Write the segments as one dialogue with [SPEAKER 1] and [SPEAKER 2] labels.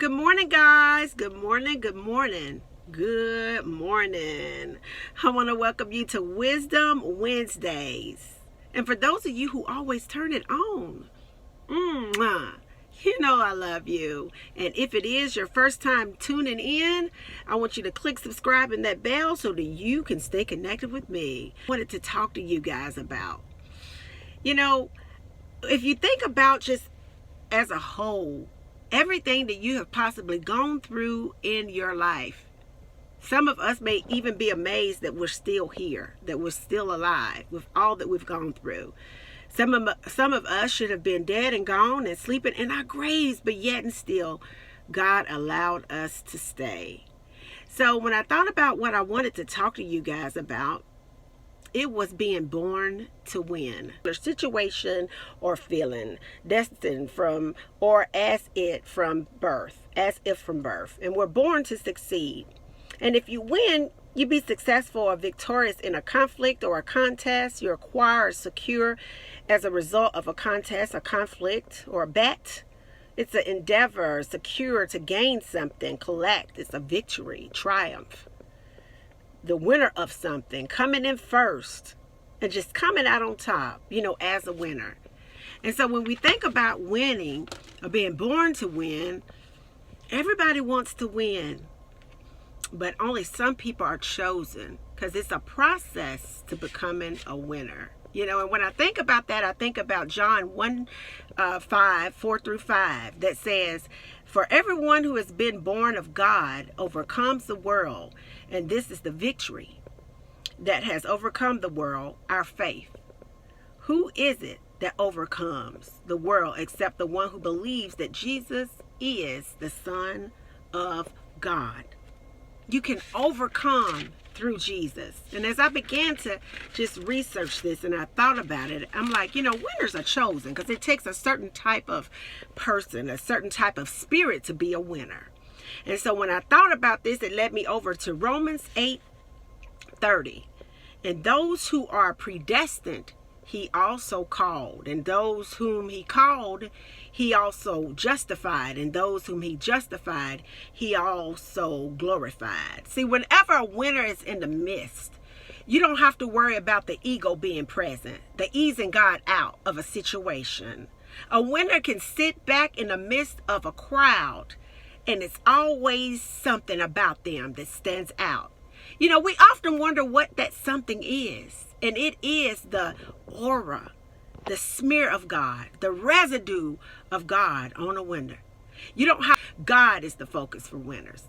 [SPEAKER 1] Good morning, guys. Good morning. Good morning. Good morning. I want to welcome you to Wisdom Wednesdays. And for those of you who always turn it on, you know I love you. And if it is your first time tuning in, I want you to click subscribe and that bell so that you can stay connected with me. I wanted to talk to you guys about, if you think about just as a whole, everything that you have possibly gone through in your life. Some of us may even be amazed that we're still here, that we're still alive with all that we've gone through. Some of us should have been dead and gone and sleeping in our graves, but yet and still, God allowed us to stay. So when I thought about what I wanted to talk to you guys about, it was being born to win. A situation or feeling destined from or as if from birth. And we're born to succeed. And if you win, you be successful or victorious in a conflict or a contest. You acquire or secure as a result of a contest, a conflict, or a bet. It's an endeavor, secure to gain something, collect. It's a victory, triumph. The winner of something, coming in first and just coming out on top, as a winner. And so when we think about winning or being born to win, everybody wants to win, but only some people are chosen because it's a process to becoming a winner. And when I think about that, I think about John 1:4-5 that says, "For everyone who has been born of God overcomes the world, and this is the victory that has overcome the world, our faith. Who is it that overcomes the world except the one who believes that Jesus is the Son of God?" You can overcome through Jesus. And as I began to just research this and I thought about it, I'm like, winners are chosen because it takes a certain type of person, a certain type of spirit to be a winner. And so when I thought about this, it led me over to Romans 8:30. "And those who are predestined, he also called. And those whom he called, he also justified. And those whom he justified, he also glorified." See, whenever a winner is in the midst, you don't have to worry about the ego being present, the easing God out of a situation. A winner can sit back in the midst of a crowd, and it's always something about them that stands out. We often wonder what that something is. And it is the aura, the smear of God, the residue of God on a winner. God is the focus for winners.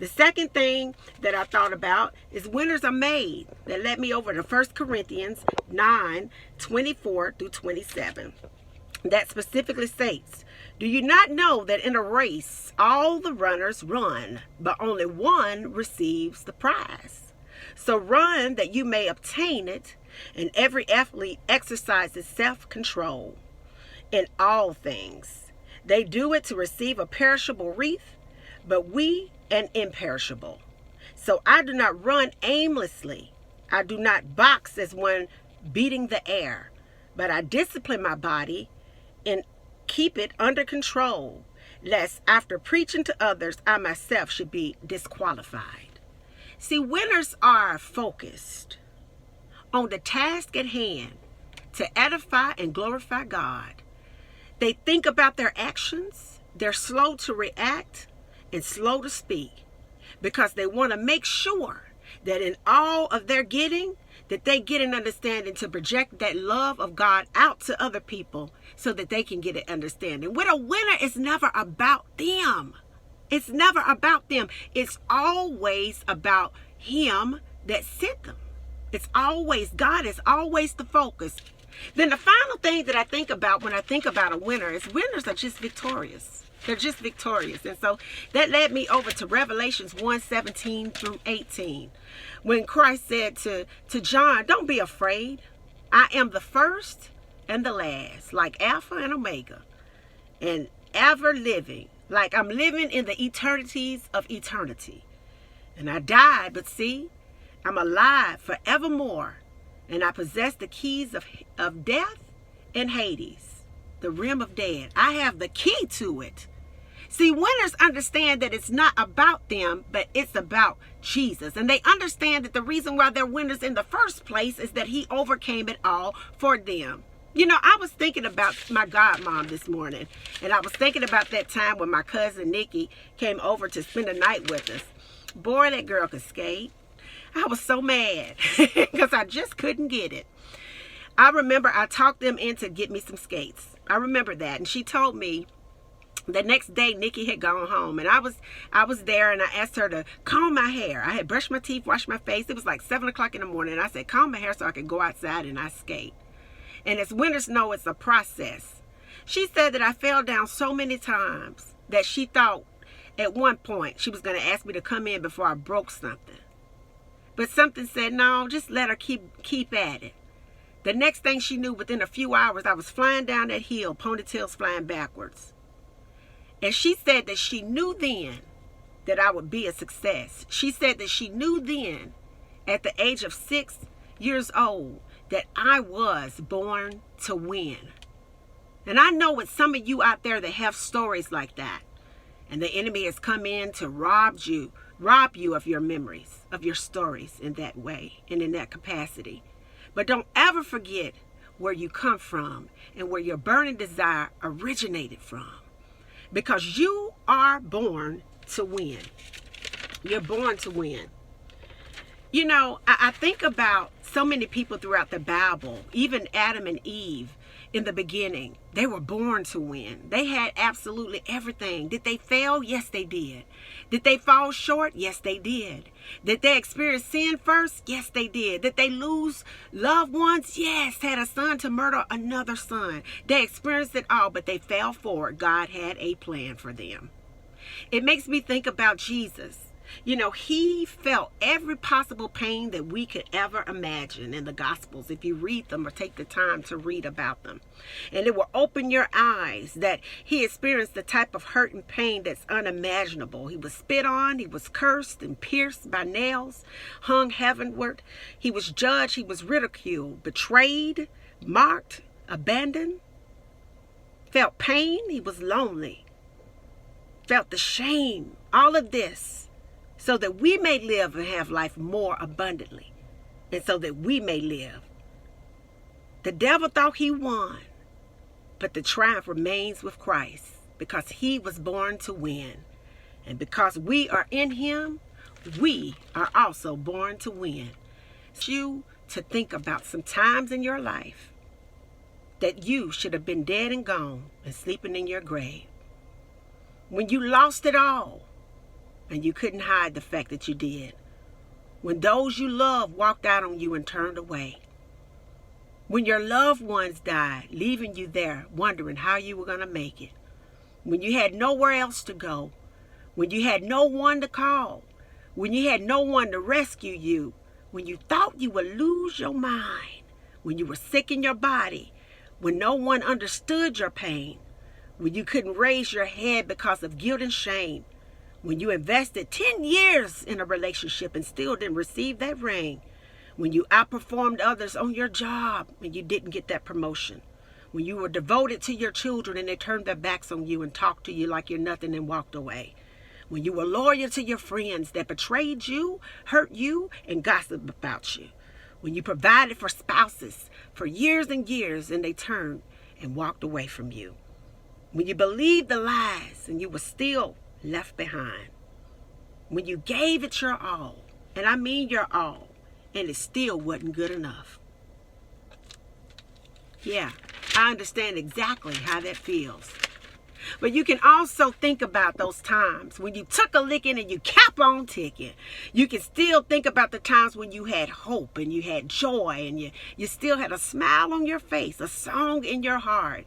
[SPEAKER 1] The second thing that I thought about is winners are made. That led me over to 1 Corinthians 9:24-27. That specifically states, "Do you not know that in a race all the runners run, but only one receives the prize? So run that you may obtain it, and every athlete exercises self-control in all things. They do it to receive a perishable wreath, but we an imperishable. So I do not run aimlessly. I do not box as one beating the air, but I discipline my body and keep it under control, lest after preaching to others, I myself should be disqualified." See, winners are focused on the task at hand to edify and glorify God. They think about their actions. They're slow to react and slow to speak because they want to make sure that in all of their getting, that they get an understanding to project that love of God out to other people so that they can get an understanding. With a winner, it's never about them. It's never about them. It's always about Him that sent them. God is always the focus. Then the final thing that I think about when I think about a winner is winners are just victorious. They're just victorious. And so that led me over to Revelations 1:17-18. When Christ said to John, "Don't be afraid. I am the first and the last, like Alpha and Omega, and ever living. Like I'm living in the eternities of eternity. And I died, but see, I'm alive forevermore. And I possess the keys of death and Hades, the realm of dead. I have the key to it. See, winners understand that it's not about them, but it's about Jesus. And they understand that the reason why they're winners in the first place is that he overcame it all for them. You know, I was thinking about my godmom this morning, and I was thinking about that time when my cousin Nikki came over to spend the night with us. Boy, that girl could skate. I was so mad because I just couldn't get it. I remember I talked them into get me some skates. I remember that. And she told me the next day Nikki had gone home, and I was there, and I asked her to comb my hair. I had brushed my teeth, washed my face. It was like 7 o'clock in the morning. And I said, comb my hair so I could go outside and I skate. And as winners know, it's a process. She said that I fell down so many times that she thought at one point she was going to ask me to come in before I broke something. But something said, no, just let her keep at it. The next thing she knew, within a few hours, I was flying down that hill, ponytails flying backwards. And she said that she knew then that I would be a success. She said that she knew then, at the age of 6 years old, that I was born to win. And I know it's some of you out there that have stories like that. And the enemy has come in to rob you of your memories, of your stories in that way and in that capacity. But don't ever forget where you come from and where your burning desire originated from. Because you are born to win. You're born to win. You know, I think about so many people throughout the Bible, even Adam and Eve in the beginning. They were born to win. They had absolutely everything. Did they fail? Yes, they did. Did they fall short? Yes, they did. Did they experience sin first? Yes, they did. Did they lose loved ones? Yes. Had a son to murder another son. They experienced it all, but they fell forward. God had a plan for them. It makes me think about Jesus. You know, he felt every possible pain that we could ever imagine in the Gospels, if you read them or take the time to read about them. And it will open your eyes that he experienced the type of hurt and pain that's unimaginable. He was spit on, he was cursed and pierced by nails, hung heavenward. He was judged, he was ridiculed, betrayed, mocked, abandoned, felt pain, he was lonely, felt the shame, all of this, so that we may live and have life more abundantly, and so that we may live. The devil thought he won, but the triumph remains with Christ, because he was born to win. And because we are in him, we are also born to win. It's you to think about some times in your life that you should have been dead and gone and sleeping in your grave. When you lost it all, and you couldn't hide the fact that you did. When those you loved walked out on you and turned away. When your loved ones died, leaving you there, wondering how you were going to make it. When you had nowhere else to go. When you had no one to call. When you had no one to rescue you. When you thought you would lose your mind. When you were sick in your body. When no one understood your pain. When you couldn't raise your head because of guilt and shame. When you invested 10 years in a relationship and still didn't receive that ring. When you outperformed others on your job and you didn't get that promotion. When you were devoted to your children and they turned their backs on you and talked to you like you're nothing and walked away. When you were loyal to your friends that betrayed you, hurt you, and gossiped about you. When you provided for spouses for years and years and they turned and walked away from you. When you believed the lies and you were still left behind. When you gave it your all, and I mean your all, and it still wasn't good enough. Yeah, I understand exactly how that feels. But you can also think about those times when you took a licking and you kept on ticking. You can still think about the times when you had hope and you had joy and you still had a smile on your face, a song in your heart.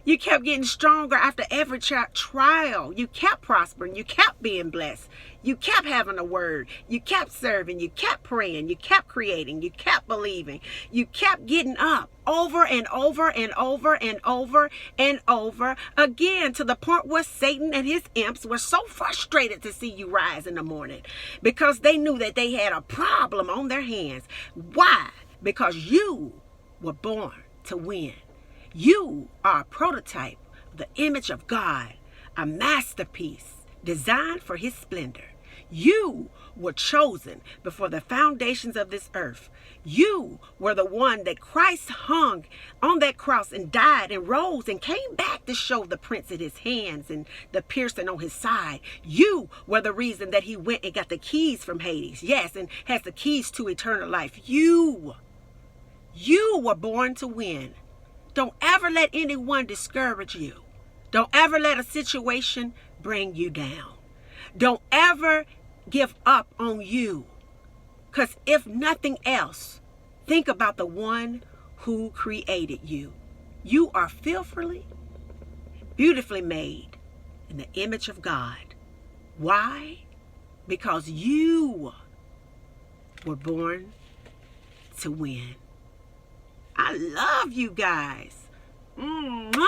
[SPEAKER 1] You kept getting stronger after every trial. You kept prospering. You kept being blessed. You kept having a word. You kept serving. You kept praying. You kept creating. You kept believing. You kept getting up over and over and over and over and over again, to the point where Satan and his imps were so frustrated to see you rise in the morning because they knew that they had a problem on their hands. Why? Because you were born to win. You are a prototype of the image of God, a masterpiece designed for his splendor. You were chosen before the foundations of this earth. You were the one that Christ hung on that cross and died and rose and came back to show the prints in his hands and the piercing on his side. You were the reason that he went and got the keys from Hades. Yes, and has the keys to eternal life. You were born to win. Don't ever let anyone discourage you. Don't ever let a situation bring you down. Don't ever give up on you. Because if nothing else, think about the one who created you. You are fearfully, beautifully made in the image of God. Why? Because you were born to win. I love you guys. Mwah.